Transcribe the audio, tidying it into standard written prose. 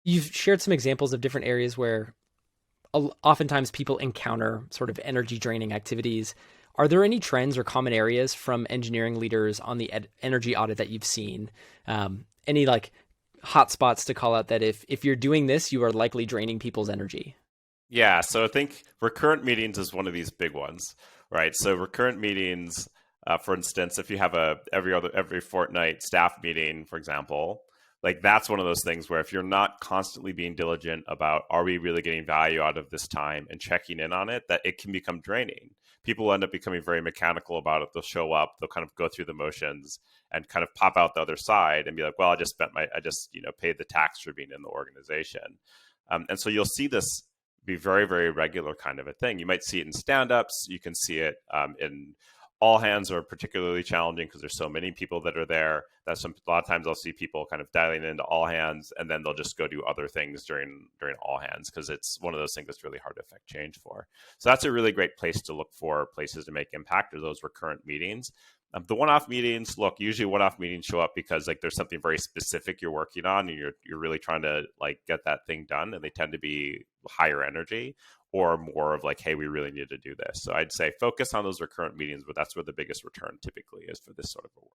You've shared some examples of different areas where oftentimes people encounter sort of energy draining activities. Are there any trends or common areas from engineering leaders on the energy audit that you've seen? Any like hotspots to call out that if you're doing this, you are likely draining people's energy? Yeah, so I think recurrent meetings is one of these big ones, right? So recurrent meetings, for instance, if you have a every fortnight staff meeting, for example, like that's one of those things where if you're not constantly being diligent about are we really getting value out of this time and checking in on it, that it can become draining. People end up becoming very mechanical about it. They'll show up, they'll kind of go through the motions and kind of pop out the other side and be like, well, I just, paid the tax for being in the organization. And so you'll see this be very, very regular kind of a thing. You might see it in stand-ups. You can see it in all hands are particularly challenging because there's so many people that are there. A lot of times I'll see people kind of dialing into all hands, and then they'll just go do other things during all hands because it's one of those things that's really hard to affect change for. So that's a really great place to look for places to make impact, are those recurrent meetings. The one-off meetings, look, usually one-off meetings show up because like there's something very specific you're working on and you're really trying to like get that thing done, and they tend to be higher energy or more of like, hey, we really need to do this. So I'd say focus on those recurrent meetings, but that's where the biggest return typically is for this sort of work.